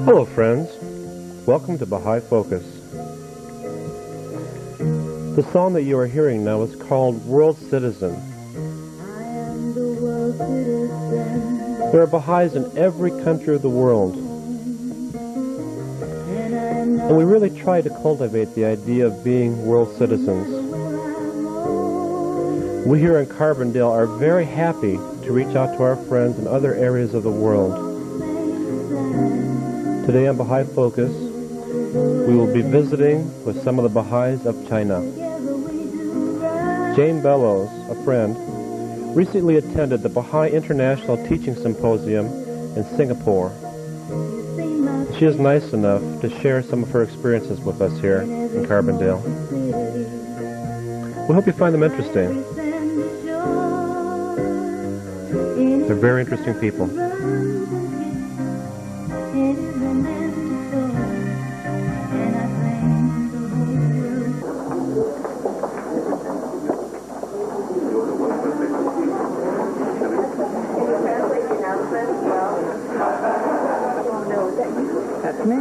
Hello friends, welcome to Baha'i Focus. The song that you are hearing now is called World Citizen. There are Baha'is in every country of the world, and we really try to cultivate the idea of being world citizens. We here in Carbondale are very happy to reach out to our friends in other areas of the world. Today on Baha'i Focus, we will be visiting with some of the Baha'is of China. Jane Bellows, a friend, recently attended the Baha'i International Teaching Symposium in Singapore. She is nice enough to share some of her experiences with us here in Carbondale. We hope you find them interesting. They're very interesting people. That's me.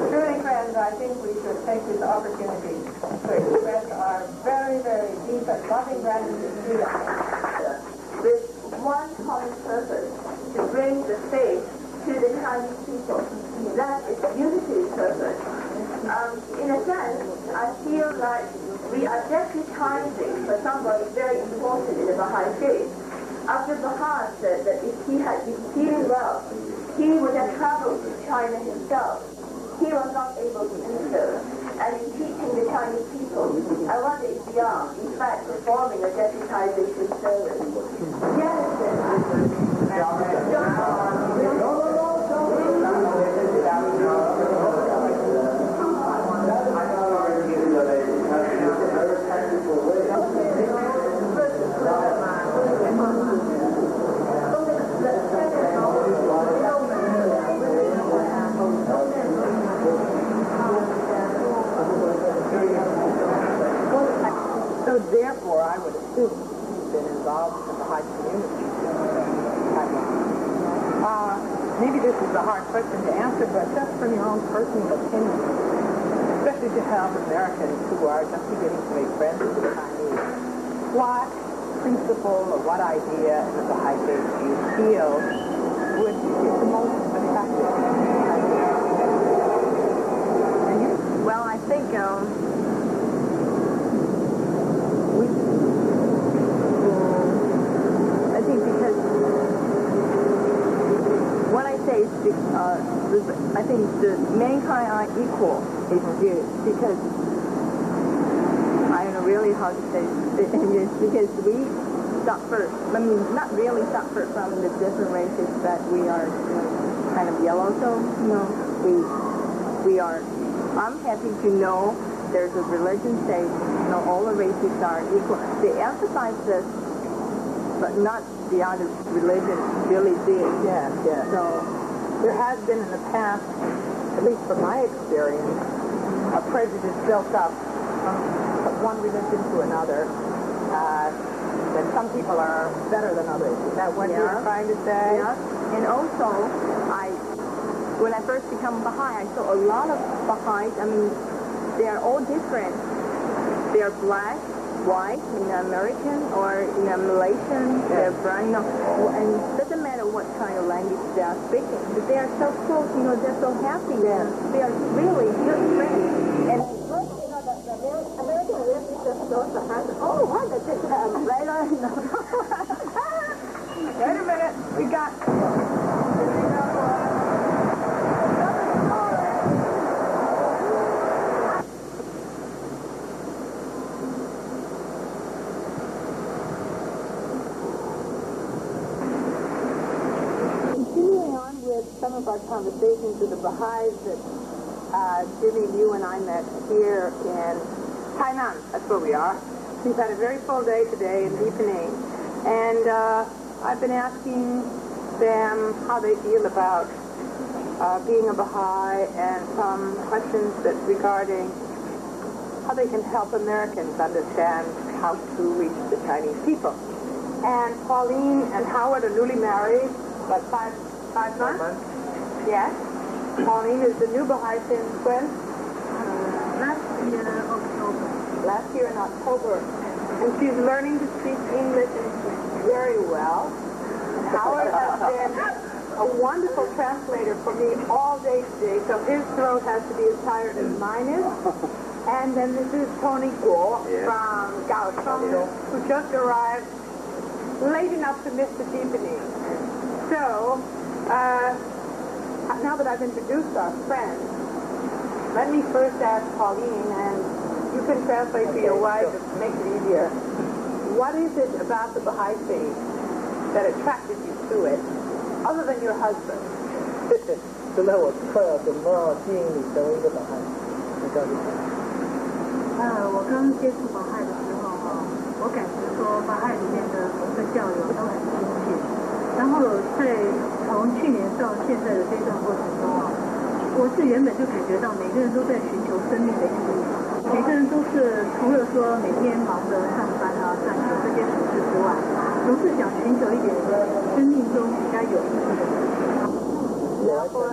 Truly, friends, I think we should take this opportunity to express our very, very deep and loving gratitude to you with one common purpose, to bring the faith to the Chinese people. That is unity's purpose. In a sense, I feel like we are deputizing for somebody very important in the Baha'i faith. After Baha said that if he had been feeling well, he would have traveled to China himself. He was not able to do so. And in teaching the Chinese people, I wonder if we are, in fact, performing a deputization service. Yes, So therefore, I would assume you've been involved in the Baha'i community. Maybe this is a hard question to answer, but just from your own personal opinion, especially to help Americans who are just beginning to make friends with the Chinese, what principle or what idea in the Baha'i faith do you feel would be the most attractive? well, I think because what I say is I think the mankind are equal in view, because I don't know really how to say it, because we suffer, I mean not really suffer from the different races, that we are kind of yellow, so we are, I'm happy to know there's a religion say all the races are equal. They emphasize this, but not the other religion really did. Yes, yes. So there has been in the past, at least from my experience, a prejudice built up from one religion to another, that some people are better than others. Is that what you're trying to say? Yeah. And also, when I first became Baha'i, I saw a lot of Baha'is. I mean, they are all different. They are black, white, American, or Malaysian, they're brown, and it doesn't matter what kind of language they are speaking, but they are so close, they're so happy, they are really good friends. And the American really just so surprised, oh, what, that's it, right on, Wait a minute, we got... some of our conversations with the Baha'is that Jimmy, you and I met here in Tainan. That's where we are. We've had a very full day today in deepening. And I've been asking them how they feel about being a Baha'i and some questions that regarding how they can help Americans understand how to reach the Chinese people. And Pauline and Howard are newly married, like five months? Yes. Pauline is the new Baha'i since when? Last year in October. And she's learning to speak English very well. Howard has been a wonderful translator for me all day today, so his throat has to be as tired as mine is. And then this is Tony Guo from Kaohsiung, who just arrived late enough to miss the deepening. So, now that I've introduced our friends, let me first ask Pauline, and you can translate for your wife to make it easier. What is it about the Baha'i faith that attracted you to it, other than your husband? 除了我快要怎么吸引你成为一个巴亥，你告诉我。我刚接触巴亥的时候我感觉说巴亥里面的佛的教友都很亲切。然后在从去年到现在的这段过程中我是原本就感觉到每个人都在寻求生命的意义。每个人都是除了说每天忙着上班赚钱这些琐事之外，总是想寻求一点生命中比较有意义的事情。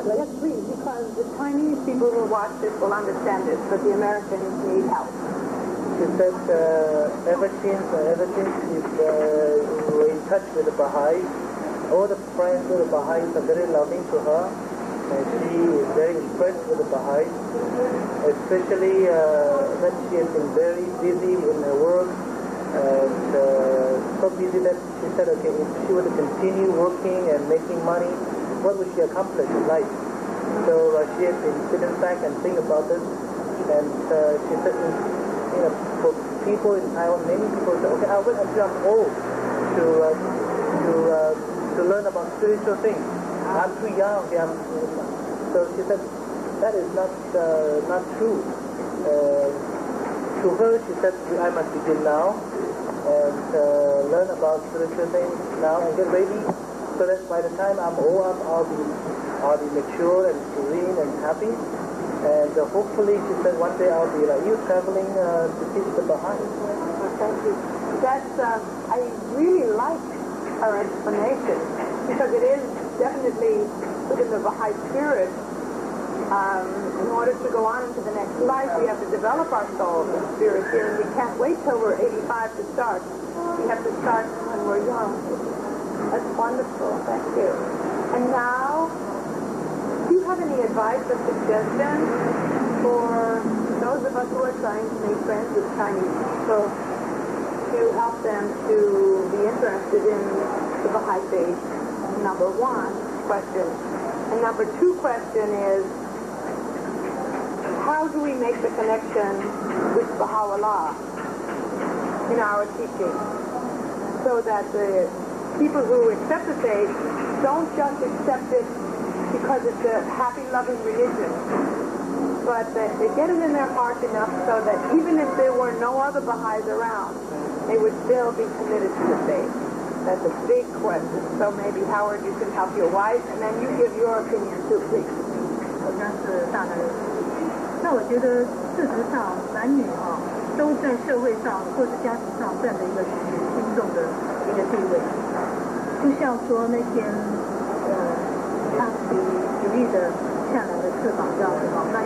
Yes, please, because the Chinese people who watch this will understand this, but the Americans need help. She said ever since she's in touch with the Baha'is, all the friends of the Baha'is are very loving to her, and she is very impressed with the Baha'is, especially when she has been very busy in her work, and so busy that she said, okay, if she were to continue working and making money, what would she accomplish in life? So she has been sitting back and thinking about this, and she said, for people in Taiwan, many people say, okay, I'll wait until I'm old to learn about spiritual things. I'm too young. So she said, that is not true. To her, she said, I must begin now and learn about spiritual things now and get ready, so that by the time I'm old, I'll be mature and serene and happy. And hopefully, she said, one day I'll be like you, traveling to teach the Baha'is. Thank you. That's, I really like her explanation, because it is definitely within the Baha'i spirit. In order to go on into the next life, we have to develop our soul and spirit here, and we can't wait till we're 85 to start. We have to start when we're young. That's wonderful. Thank you. And now, do you have any advice or suggestions for those of us who are trying to make friends with Chinese people to help them to be interested in the Baha'i faith? Number one question. And number two question is, how do we make the connection with Baha'u'llah in our teaching, so that the people who accept the faith don't just accept it because it's a happy, loving religion, but that they get it in their heart enough so that even if there were no other Baha'is around, they would still be committed to the faith. That's a big question. So maybe, Howard, you can help your wife, and then you give your opinion too, please. 好像是大男人。那我觉得事实上男女都在社会上或是家庭上占着一个轻重的一个地位。就像说那天他举例的下来的翅膀叫什么？那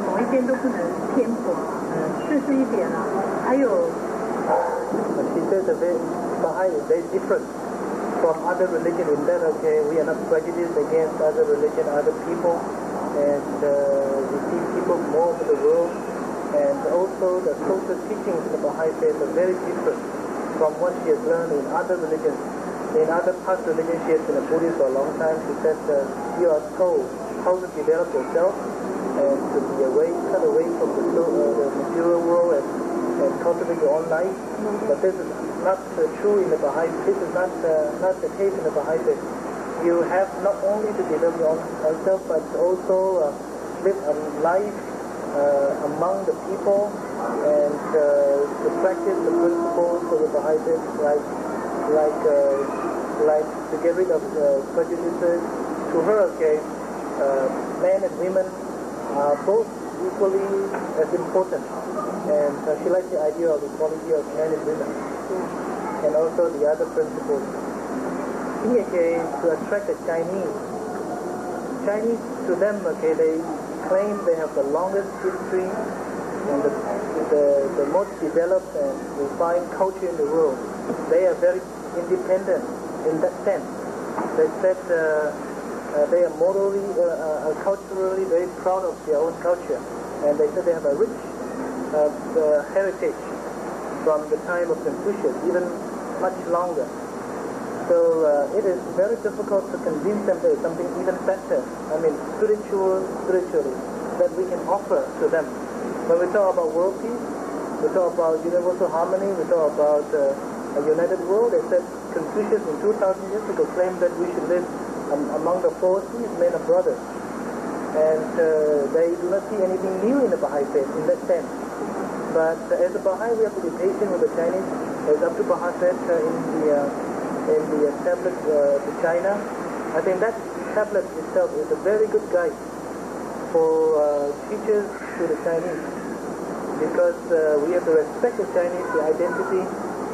某一边都不能偏颇这是一点还有。She says that Baha'i is very different from other religions in that, okay, we are not prejudiced against other religion, other people, and we see people from all over the world, and also the social teachings of the Baha'i faith are very different from what she has learned in other religions. In other past religions, she has been a Buddhist for a long time. She said you are told how to develop yourself and to be cut away from the material world and cultivate your own life. But this is not true in the Baha'i. This is not the case in the Baha'i faith. you have not only to develop yourself, but also live a life among the people and to practice the principles of the Baha'i faith, like to get rid of prejudices. To her, okay, men and women are both equally as important, and she likes the idea of equality of men and women, and also the other principles. Okay, to attract the Chinese to them, okay, they claim they have the longest history and the most developed and refined culture in the world. They are very independent in that sense. They said they are morally, culturally very proud of their own culture, and they said they have a rich heritage from the time of Confucius, even much longer. So it is very difficult to convince them there is something even better, I mean spiritually, that we can offer to them. When we talk about world peace, we talk about universal harmony, we talk about a united world. They said Confucius in 2,000 years ago claimed that we should live among the four seas, men and brothers. And they do not see anything new in the Baha'i faith in that sense. But as a Baha'i, we have to be patient with the Chinese. As Abdul Baha said in the tablet to China, I think that tablet itself is a very good guide for teachers to the Chinese, because we have to respect the Chinese, the identity,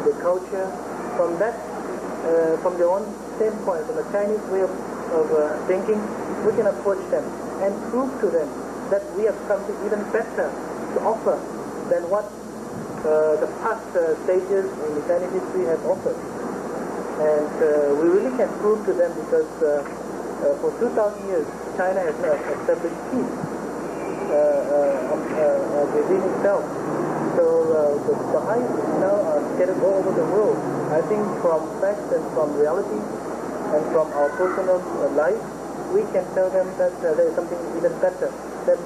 the culture. From that, from their own standpoint, from the Chinese way of thinking, we can approach them and prove to them that we have something even better to offer than what the past stages in the Chinese history have offered. And we really can prove to them, because for 2,000 years, China has not established peace within itself. So the Baha'is now are scattered all over the world. I think from facts and from reality and from our personal life, we can tell them that there is something even better. That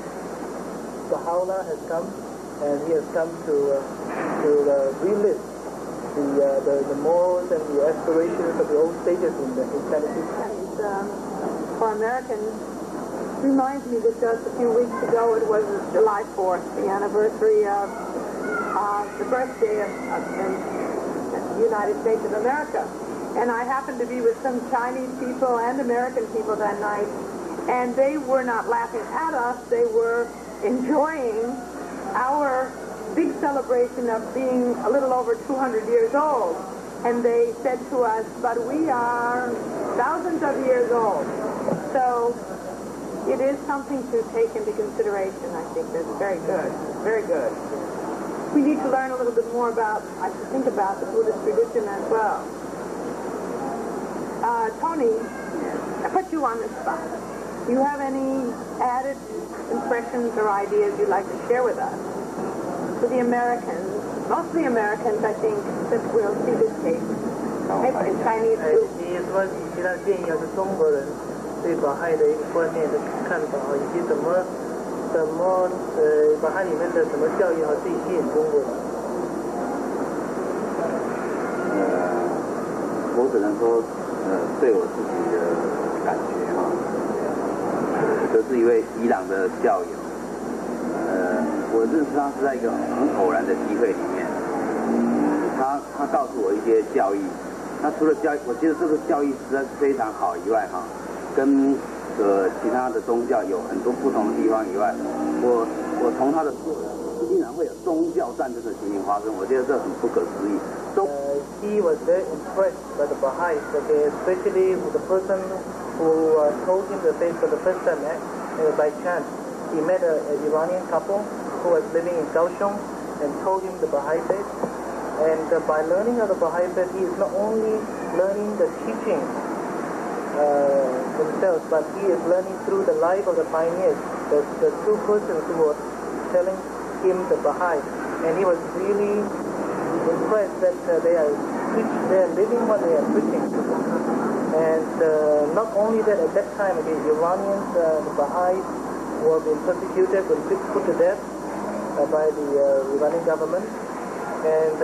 Baha'u'llah has come, and he has come to relive the morals and the aspirations of the old sages in Chinese history. For Americans, reminds me that just a few weeks ago it was July 4th, the anniversary of the birthday of the United States of America. And I happened to be with some Chinese people and American people that night, and they were not laughing at us, they were enjoying our big celebration of being a little over 200 years old. And they said to us, but we are thousands of years old. So it is something to take into consideration. I think that's very good. Very good. We need to learn a little bit more about, I should think about the Buddhist tradition as well. Tony, I put you on the spot. Do you have any added impressions or ideas you'd like to share with us? For the Americans, mostly Americans, I think, since we'll see this case. Maybe in Chinese too. 你说其他建议要是中国人对巴亥的一个观念的看法以及怎么巴亥里面的什么教义最吸引中国人？我只能说，对我自己的感觉这是一位伊朗的教友。我认识他是在一个很偶然的机会里面，他告诉我一些教义。那除了教义，我觉得这个教义实在是非常好以外跟其他的宗教有很多不同的地方以外，我从他的说竟然会有宗教战争的情形发生，我觉得这很不可思议。He was very impressed by the Baha'is, okay, especially with the person who told him the faith for the first time by chance. He met an Iranian couple who was living in Kaohsiung and told him the Baha'i faith. And by learning of the Baha'i faith, he is not only learning the teachings themselves, but he is learning through the life of the pioneers, the two persons who were telling him the Baha'i. And he was really impressed that they are living what they are preaching. And not only that, at that time, the Iranians, the Baha'is, were being persecuted, were put to death by the Iranian government. And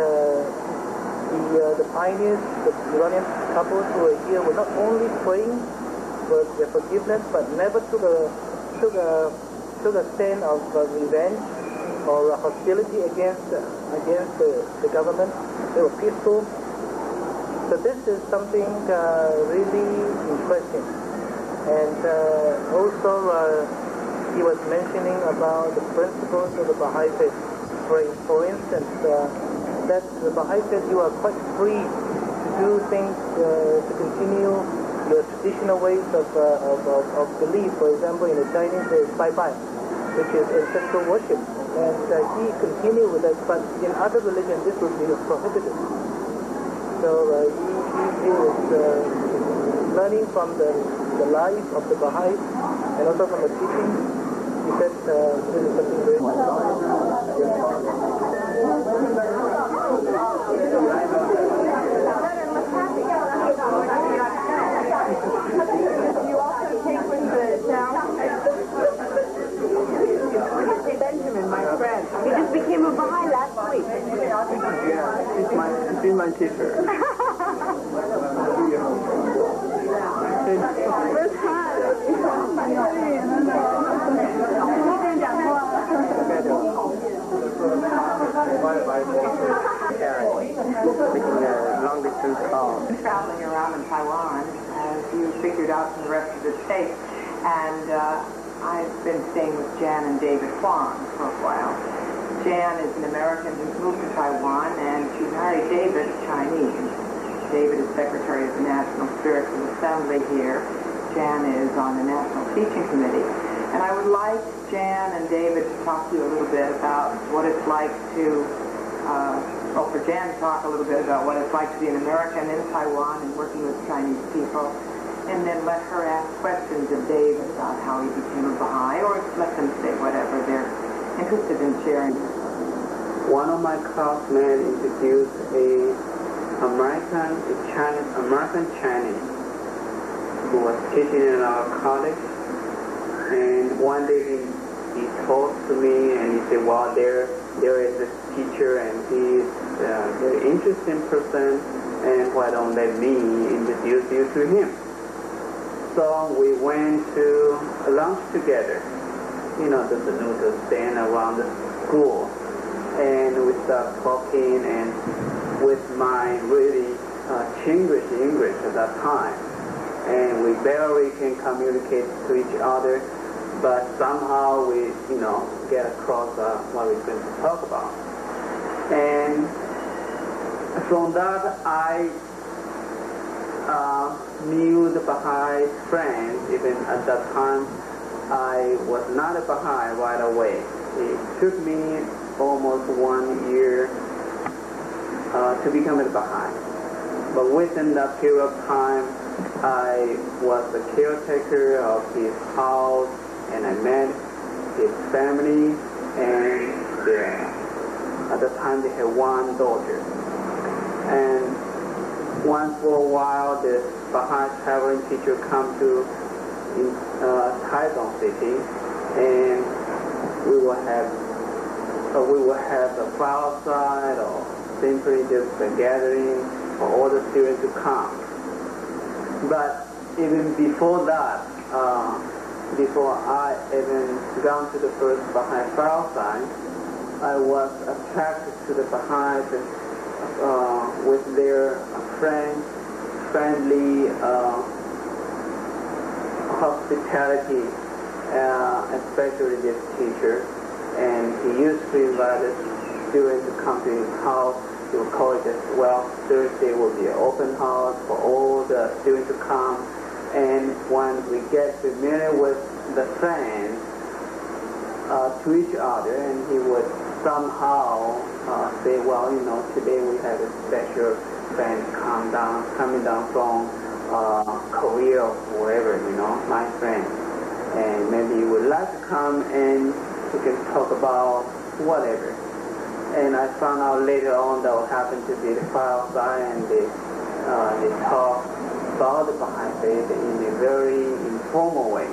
the pioneers, the Iranian couples who were here, were not only praying the forgiveness, but never took a stand of revenge or hostility against the government. They were peaceful. So this is something really interesting. And also he was mentioning about the principles of the Baha'i faith. For instance, that the Baha'i faith, you are quite free to do things, to continue your traditional ways of belief. For example, in the Chinese, there is bye-bye, which is ancestral worship. And he continued with that, but in other religions, this would be prohibited. So he was learning from the life of the Baha'is and also from the teaching. He said this is something very Benjamin, my friend. He just became a Baha'i last week. Yeah, she's been my teacher. First time. Making a long distance call. Traveling around in Taiwan, as you figured out from the rest of the state, and I've been staying with Jan and David Huang for a while. Jan is an American who's moved to Taiwan, and she married David, Chinese. David is secretary of the National Spiritual Assembly here. Jan is on the National Teaching Committee. And I would like Jan and David to talk to you a little bit about what it's like to, for Jan to talk a little bit about what it's like to be an American in Taiwan and working with Chinese people, and then let her ask questions of David about how he became a Baha'i, or let them say whatever they're interested in sharing. One of my classmates introduced American Chinese who was teaching in our college, and one day he talked to me and he said, well, there is a teacher and he is a very interesting person, and why don't let me introduce you to him? So we went to lunch together, the noodles stand around the school, and we started talking, and with my really Chinglish English at that time, and we barely can communicate to each other, but somehow we, get across what we're going to talk about. And from that, I knew the Baha'i friends. Even at that time, I was not a Baha'i right away. It took me almost 1 year to become a Baha'i. But within that period of time, I was the caretaker of his house, and I met his family, and at the time they had one daughter. And once for a while, the Baha'i traveling teacher come to Taiwan City, and we will have a fireside or simply just a gathering for all the students to come. But even before that, before I even gone to the first Baha'i fireside, I was attracted to the Baha'is with their friendly hospitality, especially this teacher. And he used to invite us students to come to his house. He would call it just, well, Thursday will be an open house for all the students to come. And when we get familiar with the friends to each other, and he would somehow say, well, today we have a special friend coming down from Korea or wherever, my friend. And maybe you would like to come and we can talk about whatever. And I found out later on that happened to be the fireside, and they talk about the Baha'i faith in a very informal way.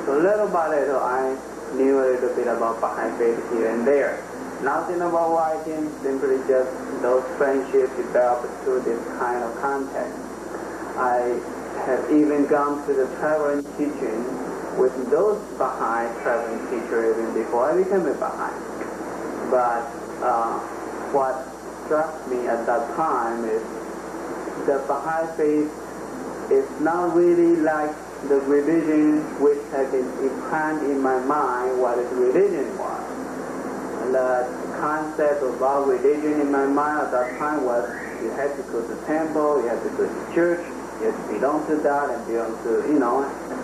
So little by little, I knew a little bit about Baha'i faith here and there. Nothing about writing, simply just those friendships developed through this kind of context. I have even gone to the traveling teaching with those Baha'i traveling teachers even before I became a Baha'i. But what struck me at that time is the Baha'i faith is not really like the religion which had been implanted in my mind what its religion was. The concept about religion in my mind at that time was you had to go to temple, you had to go to church, you had to belong to that and belong to,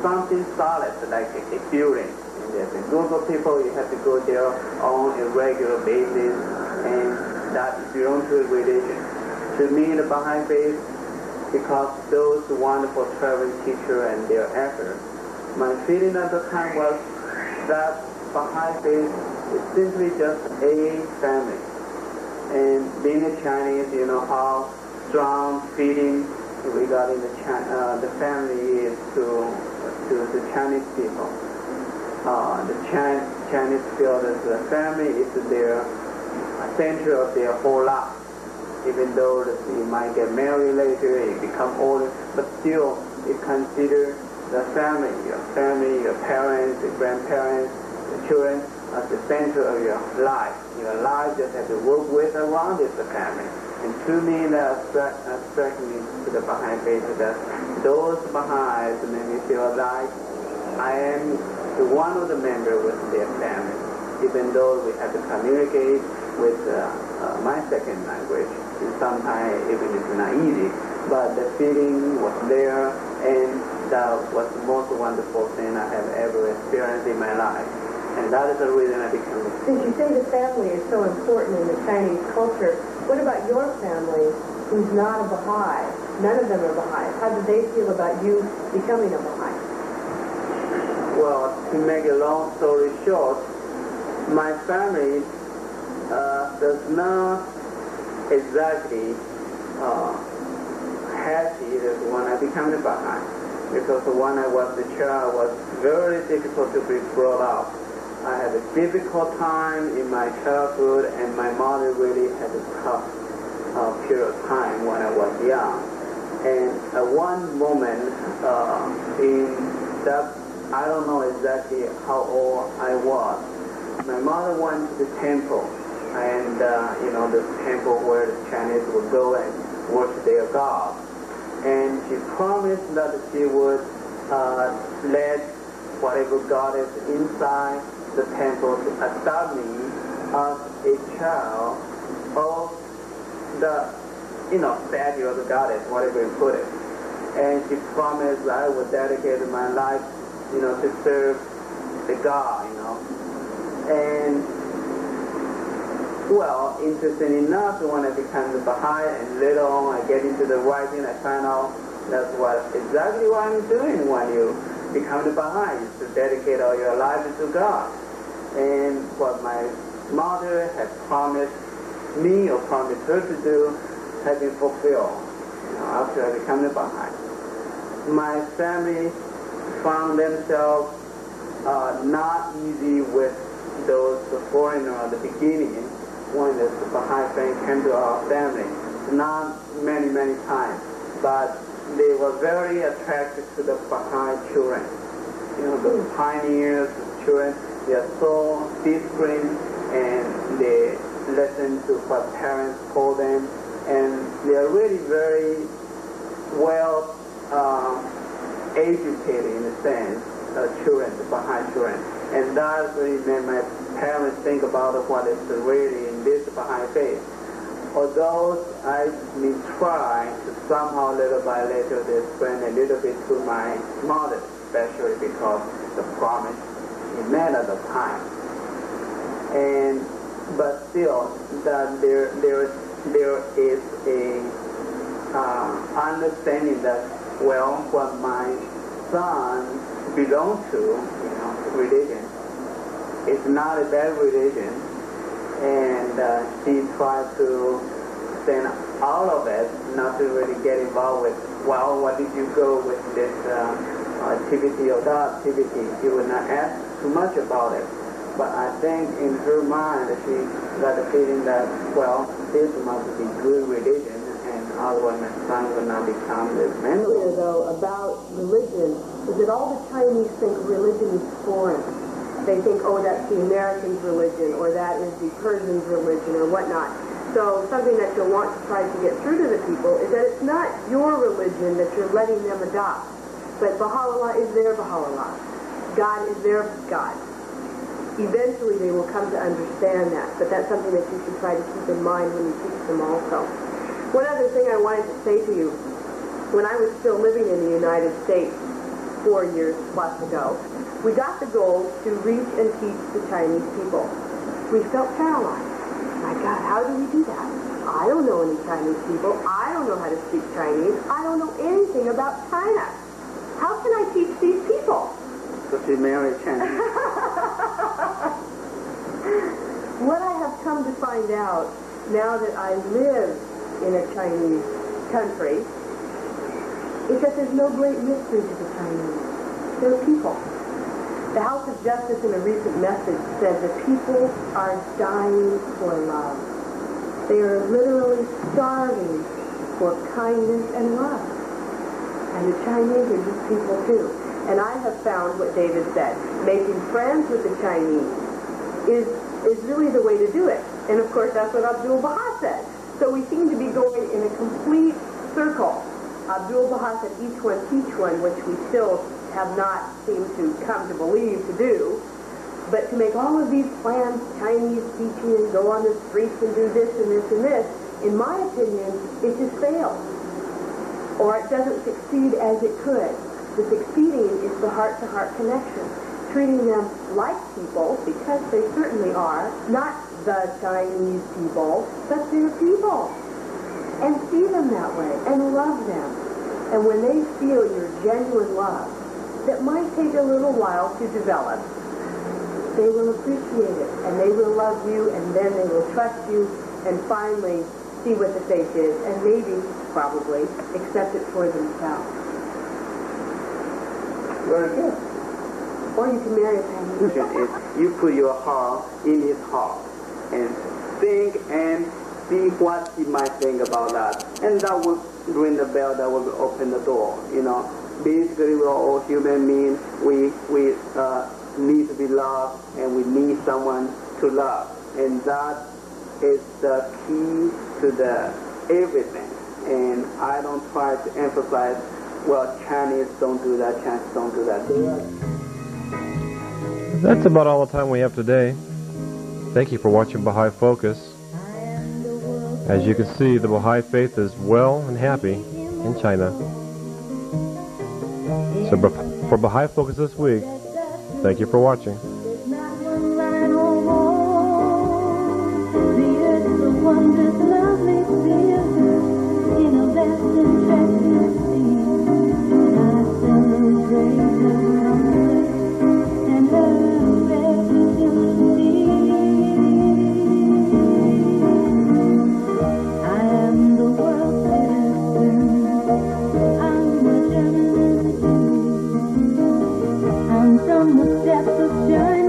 something solid like a building. And there's a group of people, you have to go there on a regular basis, and that belongs to a religion. To me, the Baha'i faith, because those wonderful traveling teachers and their efforts, my feeling at the time was that Baha'i faith is simply just a family. And being a Chinese, you know how strong feeling regarding the family is to the Chinese people. The Chinese feel that the family is their center of their whole life. Even though you might get married later, you become older, but still you consider the family, your parents, your grandparents, the children as the center of your life. Your life just has to work with around it, the family. And to me, that attracted me to the Baha'i faith, that those Baha'is made me feel like I am one of the members with their family, even though we have to communicate with my second language. And sometimes even it's not easy, but the feeling was there, and that was the most wonderful thing I have ever experienced in my life. And that is the reason I became a... Since you say the family is so important in the Chinese culture, what about your family who's not a Baha'i? None of them are Baha'i. How do they feel about you becoming a Baha'i? Well, to make a long story short, my family does not exactly happy that when I became a Baha'i, because when I was a child, it was very difficult to be brought up. I had a difficult time in my childhood, and my mother really had a tough period of time when I was young. And at one moment in that, I don't know exactly how old I was, my mother went to the temple, and the temple where the Chinese would go and worship their God. And she promised that she would let whatever God is inside the temple to adopt me as a child of the, statue of the goddess, whatever you put it. And she promised that I would dedicate my life, to serve the God, And, well, interesting enough, when I became the Baha'i and later on I get into the writing, I find out that's exactly what I'm doing when you become the Baha'i, is to dedicate all your life to God. And what my mother had promised me or promised her to do has been fulfilled, after I became the Baha'i. My family found themselves not easy with those foreigners at the beginning when the Baha'i thing came to our family. Not many, many times, but they were very attracted to the Baha'i children. The pioneers, the children, they are so disciplined, and they listen to what parents told them, and they are really very well educated in a sense, children, the Baha'i children. And that really made my parents think about what is really in this Baha'i faith. Although I may try to somehow little by little explain a little bit to my mother, especially because the promise he made at the time. But still, that there is a understanding that, well, what my son belongs to, religion, it's not a bad religion, and she tried to stand out of it, not to really get involved with, well, what did you go with this activity or that activity? She would not ask too much about it. But I think in her mind she got the feeling that, well, this must be good religion, and otherwise my son will not become the man. Earlier, though, about religion, is that all the Chinese think religion is foreign. They think, oh, that's the American's religion, or that is the Persian's religion, or whatnot. So something that you'll want to try to get through to the people is that it's not your religion that you're letting them adopt, but Baha'u'llah is their Baha'u'llah. God is their God. Eventually they will come to understand that, but that's something that you should try to keep in mind when you teach them also. One other thing I wanted to say to you, when I was still living in the United States 4 years plus ago, we got the goal to reach and teach the Chinese people. We felt paralyzed. My God, how do we do that? I don't know any Chinese people. I don't know how to speak Chinese. I don't know anything about China. How can I teach these people? So she married Chinese. What I have come to find out now that I live in a Chinese country is that there's no great mystery to the Chinese. They're people. The House of Justice in a recent message said the people are dying for love. They are literally starving for kindness and love. And the Chinese are just people too. And I have found what David said. Making friends with the Chinese is really the way to do it. And of course that's what Abdul Baha said. So we seem to be going in a complete circle. Abdul Baha said each one teach one, which we still have not seemed to come to believe to do. But to make all of these plans, Chinese teaching and go on the streets and do this and this and this, in my opinion, it just fails. Or it doesn't succeed as it could. The succeeding is the heart-to-heart connection. Treating them like people, because they certainly are, not the Chinese people, but they're people. And see them that way, and love them. And when they feel your genuine love, that might take a little while to develop, they will appreciate it, and they will love you, and then they will trust you, and finally see what the faith is, and maybe, probably, accept it for themselves. Very good. Or you can marry a Chinese. You put your heart in his heart and think and see what he might think about that. And that will ring the bell, that will open the door, you know. Basically, we're all human beings. We need to be loved, and we need someone to love. And that is the key to the everything. And I don't try to emphasize, well, Chinese don't do that, Chinese don't do that. That's about all the time we have today. Thank you for watching Baha'i Focus. As you can see, the Baha'i faith is well and happy in China. So for Baha'i Focus this week, thank you for watching. From the depths of journey